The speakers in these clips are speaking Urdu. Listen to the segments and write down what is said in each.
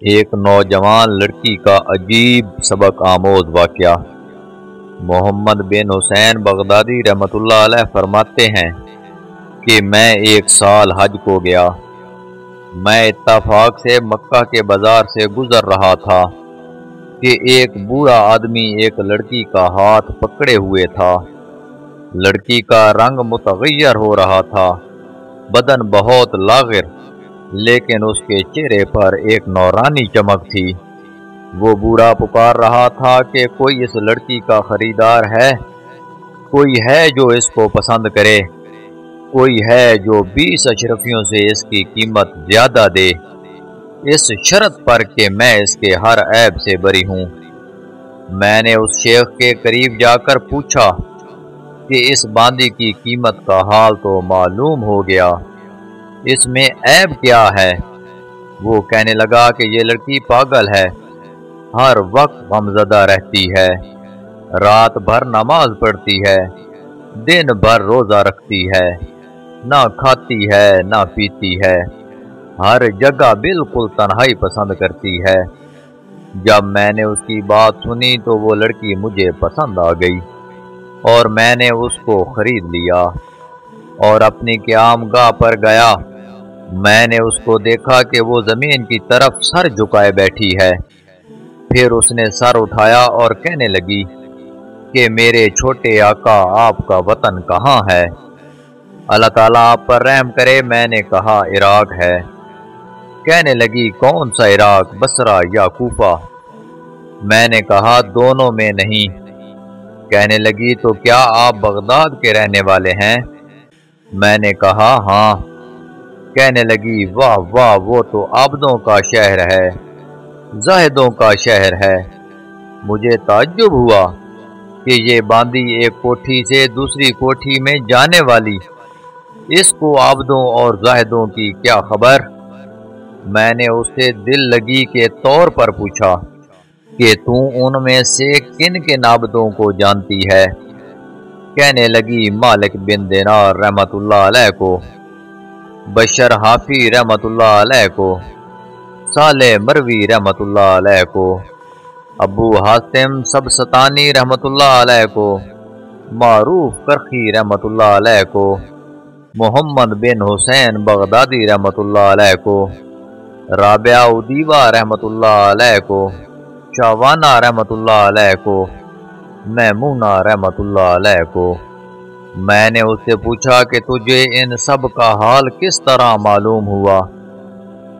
ایک نوجوان لڑکی کا عجیب سبق آموز واقعہ۔ محمد بن حسین بغدادی رحمۃ اللہ علیہ فرماتے ہیں کہ میں ایک سال حج کو گیا۔ میں اتفاق سے مکہ کے بازار سے گزر رہا تھا کہ ایک بوڑھا آدمی ایک لڑکی کا ہاتھ پکڑے ہوئے تھا۔ لڑکی کا رنگ متغیر ہو رہا تھا، بدن بہت لاغر، لیکن اس کے چہرے پر ایک نورانی چمک تھی۔ وہ بوڑھا پکار رہا تھا کہ کوئی اس لڑکی کا خریدار ہے، کوئی ہے جو اس کو پسند کرے، کوئی ہے جو 20 اشرفیوں سے اس کی قیمت زیادہ دے، اس شرط پر کہ میں اس کے ہر عیب سے بری ہوں۔ میں نے اس شیخ کے قریب جا کر پوچھا کہ اس باندی کی قیمت کا حال تو معلوم ہو گیا، اس میں عیب کیا ہے؟ وہ کہنے لگا کہ یہ لڑکی پاگل ہے، ہر وقت غمزدہ رہتی ہے، رات بھر نماز پڑھتی ہے، دن بھر روزہ رکھتی ہے، نہ کھاتی ہے نہ پیتی ہے، ہر جگہ بالکل تنہائی پسند کرتی ہے۔ جب میں نے اس کی بات سنی تو وہ لڑکی مجھے پسند آ گئی اور میں نے اس کو خرید لیا اور اپنی قیام گاہ پر گیا۔ میں نے اس کو دیکھا کہ وہ زمین کی طرف سر جھکائے بیٹھی ہے۔ پھر اس نے سر اٹھایا اور کہنے لگی کہ میرے چھوٹے آقا، آپ کا وطن کہاں ہے؟ اللہ تعالیٰ آپ پر رحم کرے۔ میں نے کہا عراق ہے۔ کہنے لگی کون سا عراق، بصرہ یا کوفہ؟ میں نے کہا دونوں میں نہیں۔ کہنے لگی تو کیا آپ بغداد کے رہنے والے ہیں؟ میں نے کہا ہاں۔ کہنے لگی واہ واہ، وہ تو عابدوں کا شہر ہے، زاہدوں کا شہر ہے۔ مجھے تعجب ہوا کہ یہ باندی ایک کوٹھی سے دوسری کوٹھی میں جانے والی، اس کو عابدوں اور زاہدوں کی کیا خبر؟ میں نے اس سے دل لگی کے طور پر پوچھا کہ تو ان میں سے کن کن عابدوں کو جانتی ہے؟ کہنے لگی مالک بن دینار رحمۃ اللہ علیہ کو، بشر حافی رحمۃ اللہ علیہ کو، صالح مروی رحمۃ اللہ علیہ کو، ابو حاتم سبستانی رحمۃ اللہ علیہ کو، معروف کرخی رحمۃ اللہ علیہ کو، محمد بن حسین بغدادی رحمۃ اللہ علیہ کو، رابعہ ادیبہ رحمۃ اللہ علیہ کو، شاوانہ رحمۃ اللہ علیہ کو، میمونہ رحمۃ اللہ علیہ کو۔ میں نے اس سے پوچھا کہ تجھے ان سب کا حال کس طرح معلوم ہوا؟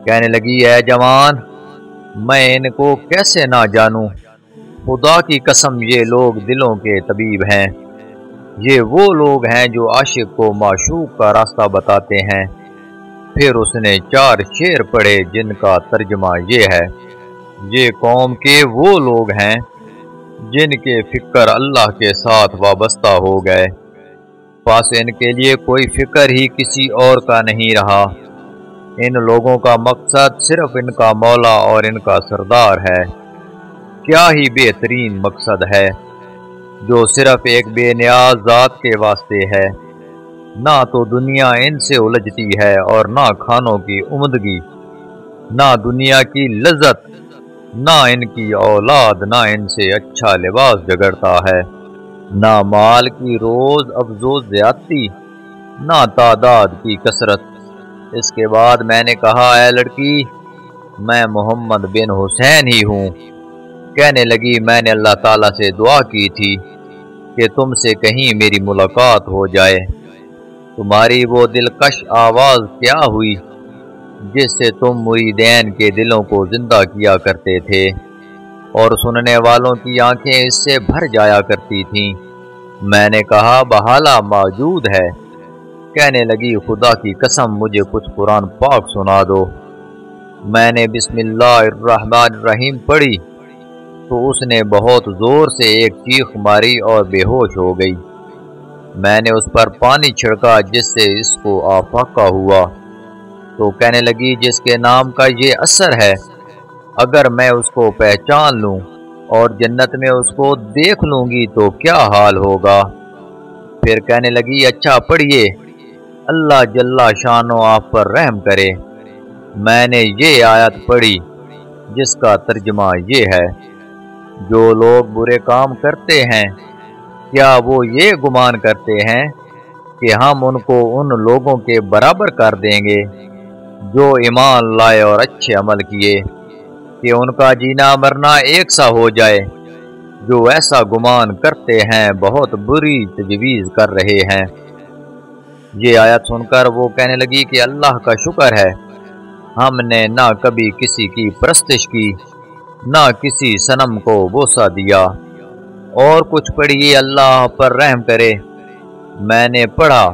کہنے لگی اے جوان، میں ان کو کیسے نہ جانوں؟ خدا کی قسم یہ لوگ دلوں کے طبیب ہیں، یہ وہ لوگ ہیں جو عاشق کو معشوق کا راستہ بتاتے ہیں۔ پھر اس نے 4 شعر پڑھے جن کا ترجمہ یہ ہے: یہ قوم کے وہ لوگ ہیں جن کے فکر اللہ کے ساتھ وابستہ ہو گئے، پس ان کے لیے کوئی فکر ہی کسی اور کا نہیں رہا۔ ان لوگوں کا مقصد صرف ان کا مولا اور ان کا سردار ہے۔ کیا ہی بہترین مقصد ہے جو صرف ایک بے نیاز ذات کے واسطے ہے۔ نہ تو دنیا ان سے الجھتی ہے اور نہ کھانوں کی عمدگی، نہ دنیا کی لذت، نہ ان کی اولاد، نہ ان سے اچھا لباس جگڑتا ہے، نہ مال کی روز افزوز زیادتی، نہ تعداد کی کثرت۔ اس کے بعد میں نے کہا اے لڑکی، میں محمد بن حسین ہی ہوں۔ کہنے لگی میں نے اللہ تعالیٰ سے دعا کی تھی کہ تم سے کہیں میری ملاقات ہو جائے۔ تمہاری وہ دلکش آواز کیا ہوئی جس سے تم مریدین کے دلوں کو زندہ کیا کرتے تھے اور سننے والوں کی آنکھیں اس سے بھر جایا کرتی تھیں؟ میں نے کہا بحالہ موجود ہے۔ کہنے لگی خدا کی قسم مجھے کچھ قرآن پاک سنا دو۔ میں نے بسم اللہ الرحمن الرحیم پڑھی تو اس نے بہت زور سے ایک چیخ ماری اور بے ہوش ہو گئی۔ میں نے اس پر پانی چھڑکا جس سے اس کو آفاقہ ہوا، تو کہنے لگی جس کے نام کا یہ اثر ہے، اگر میں اس کو پہچان لوں اور جنت میں اس کو دیکھ لوں گی تو کیا حال ہوگا؟ پھر کہنے لگی اچھا پڑھیے، اللہ جل شانو آپ پر رحم کرے۔ میں نے یہ آیت پڑھی جس کا ترجمہ یہ ہے، جو لوگ برے کام کرتے ہیں کیا وہ یہ گمان کرتے ہیں کہ ہم ان کو ان لوگوں کے برابر کر دیں گے جو ایمان لائے اور اچھے عمل کیے، کہ ان کا جینا مرنا ایک سا ہو جائے؟ جو ایسا گمان کرتے ہیں بہت بری تجویز کر رہے ہیں۔ یہ آیت سن کر وہ کہنے لگی کہ اللہ کا شکر ہے، ہم نے نہ کبھی کسی کی پرستش کی، نہ کسی صنم کو بوسہ دیا۔ اور کچھ پڑھیے، اللہ پر رحم کرے۔ میں نے پڑھا،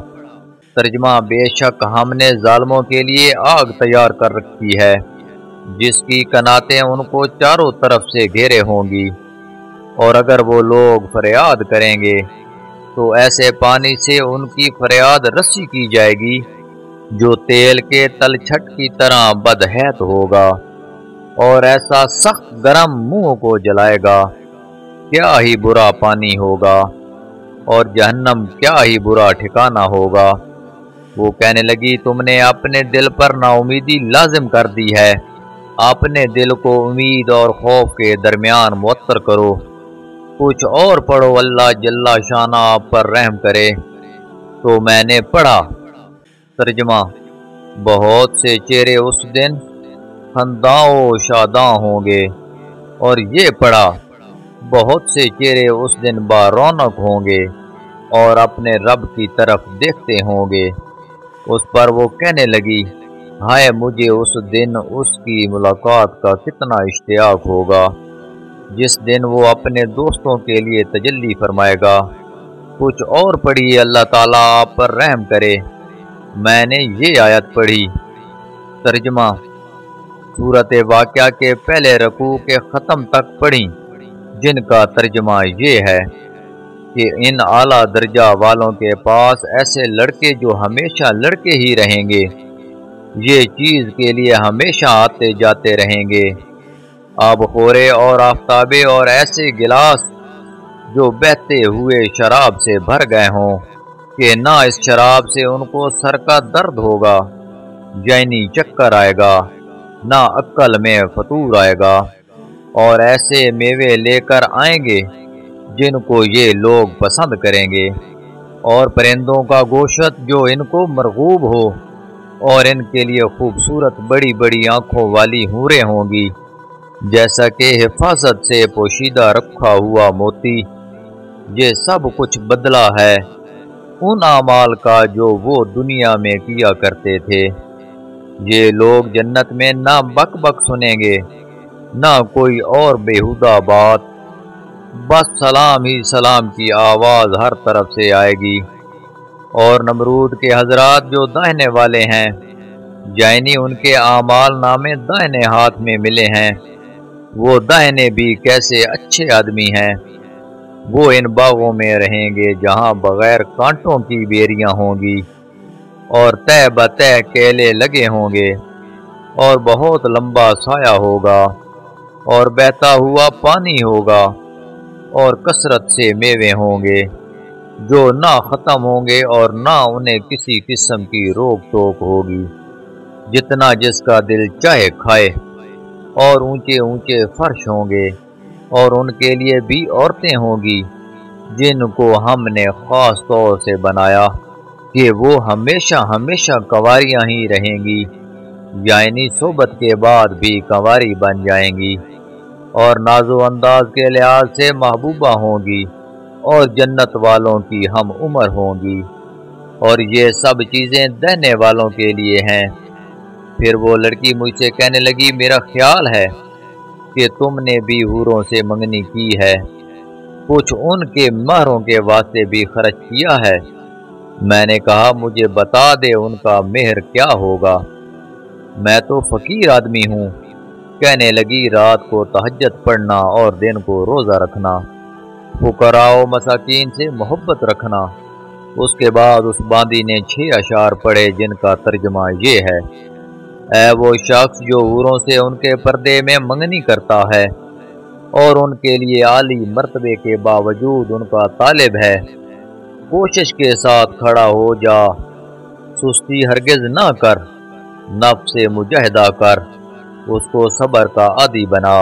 ترجمہ، بے شک ہم نے ظالموں کے لیے آگ تیار کر رکھی ہے جس کی کناتیں ان کو چاروں طرف سے گھیرے ہوں گی، اور اگر وہ لوگ فریاد کریں گے تو ایسے پانی سے ان کی فریاد رسی کی جائے گی جو تیل کے تلچھٹ کی طرح بدہیت ہوگا، اور ایسا سخت گرم منہ کو جلائے گا۔ کیا ہی برا پانی ہوگا، اور جہنم کیا ہی برا ٹھکانہ ہوگا۔ وہ کہنے لگی، تم نے اپنے دل پر نا امیدی لازم کر دی ہے، اپنے دل کو امید اور خوف کے درمیان معطر کرو۔ کچھ اور پڑھو، اللہ جل شانہ آپ پر رحم کرے۔ تو میں نے پڑھا، ترجمہ، بہت سے چہرے اس دن خنداں و شاداں ہوں گے، اور یہ پڑھا، بہت سے چہرے اس دن بارونق ہوں گے اور اپنے رب کی طرف دیکھتے ہوں گے۔ اس پر وہ کہنے لگی، ہائے مجھے اس دن اس کی ملاقات کا کتنا اشتیاق ہوگا جس دن وہ اپنے دوستوں کے لیے تجلی فرمائے گا۔ کچھ اور پڑھیے، اللہ تعالیٰ آپ پر رحم کرے۔ میں نے یہ آیت پڑھی، ترجمہ، سورۃ واقعہ کے پہلے رکوع کے ختم تک پڑھی، جن کا ترجمہ یہ ہے کہ ان اعلیٰ درجہ والوں کے پاس ایسے لڑکے جو ہمیشہ لڑکے ہی رہیں گے، یہ چیز کے لیے ہمیشہ آتے جاتے رہیں گے، آب خورے اور آفتابے اور ایسے گلاس جو بہتے ہوئے شراب سے بھر گئے ہوں کہ نہ اس شراب سے ان کو سر کا درد ہوگا، یعنی چکر آئے گا، نہ عقل میں فطور آئے گا، اور ایسے میوے لے کر آئیں گے جن کو یہ لوگ پسند کریں گے، اور پرندوں کا گوشت جو ان کو مرغوب ہو، اور ان کے لیے خوبصورت بڑی بڑی آنکھوں والی حوریں ہوں گی جیسا کہ حفاظت سے پوشیدہ رکھا ہوا موتی۔ یہ سب کچھ بدلہ ہے ان اعمال کا جو وہ دنیا میں کیا کرتے تھے۔ یہ لوگ جنت میں نہ بک بک سنیں گے، نہ کوئی اور بیہودہ بات، بس سلام ہی سلام کی آواز ہر طرف سے آئے گی۔ اور نمرود کے حضرات جو داہنے والے ہیں، یعنی ان کے اعمال نامے داہنے ہاتھ میں ملے ہیں، وہ داہنے بھی کیسے اچھے آدمی ہیں۔ وہ ان باغوں میں رہیں گے جہاں بغیر کانٹوں کی بیریاں ہوں گی، اور تہ بتہ کیلے لگے ہوں گے، اور بہت لمبا سایہ ہوگا، اور بہتا ہوا پانی ہوگا، اور کثرت سے میوے ہوں گے جو نہ ختم ہوں گے، اور نہ انہیں کسی قسم کی روک ٹوک ہوگی، جتنا جس کا دل چاہے کھائے۔ اور اونچے اونچے فرش ہوں گے، اور ان کے لیے بھی عورتیں ہوں گی جن کو ہم نے خاص طور سے بنایا کہ وہ ہمیشہ ہمیشہ کنواریاں ہی رہیں گی، یعنی صحبت کے بعد بھی کنواری بن جائیں گی، اور ناز و انداز کے لحاظ سے محبوبہ ہوں گی، اور جنت والوں کی ہم عمر ہوں گی، اور یہ سب چیزیں دینے والوں کے لیے ہیں۔ پھر وہ لڑکی مجھ سے کہنے لگی، میرا خیال ہے کہ تم نے بھی حوروں سے منگنی کی ہے، کچھ ان کے مہروں کے واسطے بھی خرچ کیا ہے؟ میں نے کہا، مجھے بتا دے ان کا مہر کیا ہوگا، میں تو فقیر آدمی ہوں۔ کہنے لگی، رات کو تہجد پڑھنا اور دن کو روزہ رکھنا، فقراء و مساکین سے محبت رکھنا۔ اس کے بعد اس باندی نے 6 اشعار پڑھے جن کا ترجمہ یہ ہے، اے وہ شخص جو حوروں سے ان کے پردے میں منگنی کرتا ہے اور ان کے لیے عالی مرتبے کے باوجود ان کا طالب ہے، کوشش کے ساتھ کھڑا ہو جا، سستی ہرگز نہ کر، نفس سے مجاہدہ کر، اس کو صبر کا عادی بنا،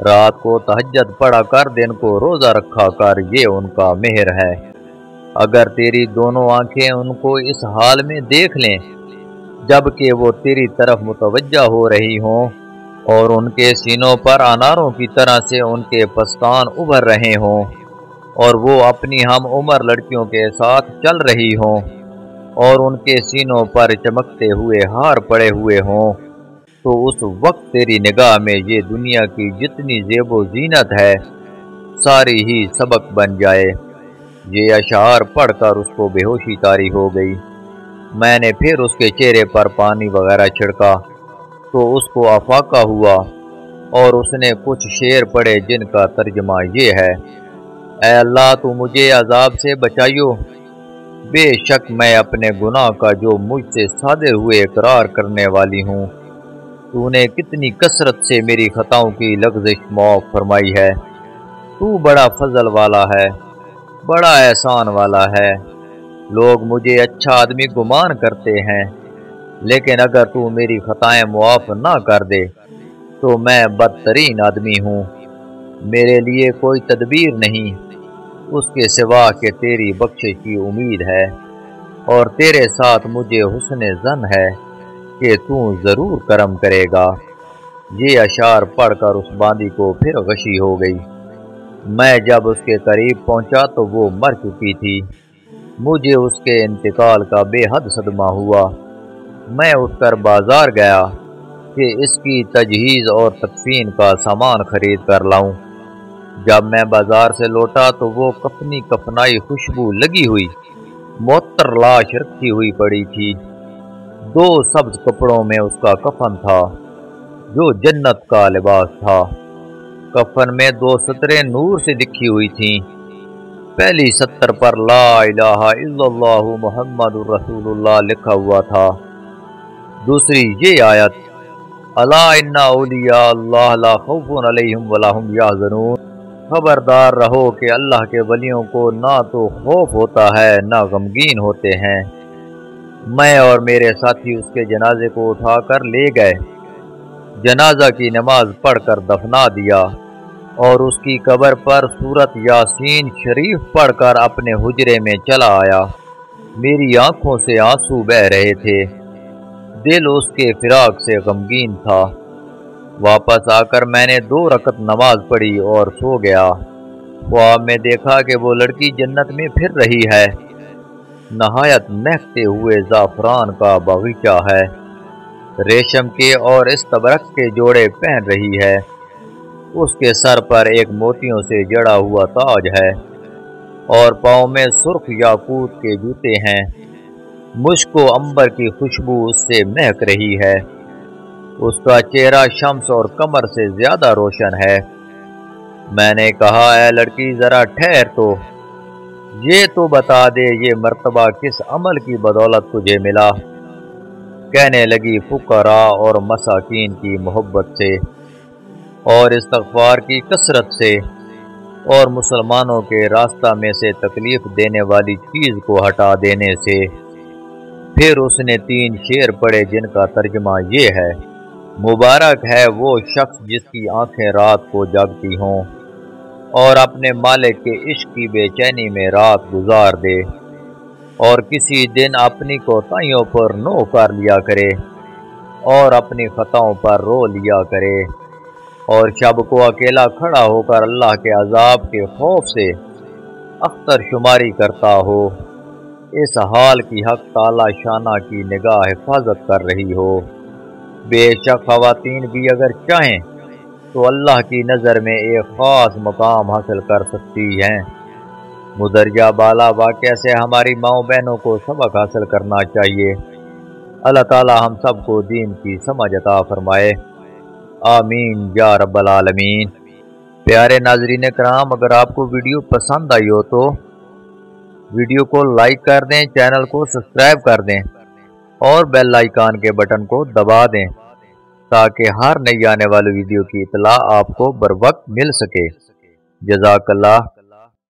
رات کو تہجد پڑھا کر دن کو روزہ رکھا کر، یہ ان کا مہر ہے۔ اگر تیری دونوں آنکھیں ان کو اس حال میں دیکھ لیں جبکہ وہ تیری طرف متوجہ ہو رہی ہوں، اور ان کے سینوں پر اناروں کی طرح سے ان کے پستان ابھر رہے ہوں، اور وہ اپنی ہم عمر لڑکیوں کے ساتھ چل رہی ہوں، اور ان کے سینوں پر چمکتے ہوئے ہار پڑے ہوئے ہوں، تو اس وقت تیری نگاہ میں یہ دنیا کی جتنی زیب و زینت ہے ساری ہی سبق بن جائے۔ یہ اشعار پڑھ کر اس کو بے ہوشی طاری ہو گئی۔ میں نے پھر اس کے چہرے پر پانی وغیرہ چھڑکا تو اس کو افاقہ ہوا، اور اس نے کچھ شعر پڑھے جن کا ترجمہ یہ ہے: اے اللہ تو مجھے عذاب سے بچائیو، بے شک میں اپنے گناہ کا جو مجھ سے صادر ہوئے اقرار کرنے والی ہوں، تو نے کتنی کثرت سے میری خطاؤں کی لغزش معاف فرمائی ہے۔ تو بڑا فضل والا ہے، بڑا احسان والا ہے۔ لوگ مجھے اچھا آدمی گمان کرتے ہیں، لیکن اگر تو میری خطائیں معاف نہ کر دے تو میں بدترین آدمی ہوں۔ میرے لیے کوئی تدبیر نہیں اس کے سوا کہ تیری بخشش کی امید ہے، اور تیرے ساتھ مجھے حسن ظن ہے کہ تو ضرور کرم کرے گا۔ یہ اشعار پڑھ کر اس باندی کو پھر غشی ہو گئی۔ میں جب اس کے قریب پہنچا تو وہ مر چکی تھی۔ مجھے اس کے انتقال کا بے حد صدمہ ہوا۔ میں اٹھ کر بازار گیا کہ اس کی تجہیز اور تکفین کا سامان خرید کر لاؤں۔ جب میں بازار سے لوٹا تو وہ کفنی کفنائی خوشبو لگی ہوئی معطر لاش رکھی ہوئی پڑی تھی۔ 2 سبز کپڑوں میں اس کا کفن تھا جو جنت کا لباس تھا۔ کفن میں 2 سطریں نور سے لکھی ہوئی تھیں۔ پہلی سطر پر لا الہ الا اللہ محمد الرسول اللہ لکھا ہوا تھا۔ دوسری یہ آیت: الا ان اولیاء اللہ لا خوف علیہم ولا هم یحزنون، خبردار رہو کہ اللہ کے ولیوں کو نہ تو خوف ہوتا ہے نہ غمگین ہوتے ہیں۔ میں اور میرے ساتھی اس کے جنازے کو اٹھا کر لے گئے، جنازہ کی نماز پڑھ کر دفنا دیا، اور اس کی قبر پر سورت یاسین شریف پڑھ کر اپنے حجرے میں چلا آیا۔ میری آنکھوں سے آنسو بہہ رہے تھے، دل اس کے فراق سے غمگین تھا۔ واپس آ کر میں نے 2 رکعت نماز پڑھی اور سو گیا۔ خواب میں دیکھا کہ وہ لڑکی جنت میں پھر رہی ہے، نہایت مہکتے ہوئے زعفران کا باغیچہ ہے، ریشم کے اور استبرق کے جوڑے پہن رہی ہے، اس کے سر پر ایک موتیوں سے جڑا ہوا تاج ہے، اور پاؤں میں سرخ یاقوت کے جوتے ہیں۔ مشک و عنبر کی خوشبو اس سے مہک رہی ہے۔ اس کا چہرہ شمس اور قمر سے زیادہ روشن ہے۔ میں نے کہا: اے لڑکی ذرا ٹھہر تو، یہ تو بتا دے یہ مرتبہ کس عمل کی بدولت تجھے ملا؟ کہنے لگی: فقراء اور مساکین کی محبت سے، اور استغفار کی کثرت سے، اور مسلمانوں کے راستہ میں سے تکلیف دینے والی چیز کو ہٹا دینے سے۔ پھر اس نے 3 شعر پڑھے جن کا ترجمہ یہ ہے: مبارک ہے وہ شخص جس کی آنکھیں رات کو جاگتی ہوں، اور اپنے مالک کے عشق کی بے چینی میں رات گزار دے، اور کسی دن اپنی کوتاہیوں پر نوح کر لیا کرے، اور اپنی خطاؤں پر رو لیا کرے، اور شب کو اکیلا کھڑا ہو کر اللہ کے عذاب کے خوف سے اختر شماری کرتا ہو، اس حال کی حق تعالی شانہ کی نگاہ حفاظت کر رہی ہو۔ بے شک خواتین بھی اگر چاہیں تو اللہ کی نظر میں ایک خاص مقام حاصل کر سکتی ہیں۔ مدرجہ بالا واقعہ سے ہماری ماؤں بہنوں کو سبق حاصل کرنا چاہیے۔ اللہ تعالی ہم سب کو دین کی سمجھ عطا فرمائے، آمین یا رب العالمین۔ پیارے ناظرین کرام، اگر آپ کو ویڈیو پسند آئی ہو تو ویڈیو کو لائک کر دیں، چینل کو سبسکرائب کر دیں، اور بیل آئیکن کے بٹن کو دبا دیں تاکہ ہر نئی آنے والی ویڈیو کی اطلاع آپ کو بر وقت مل سکے۔ جزاک اللہ۔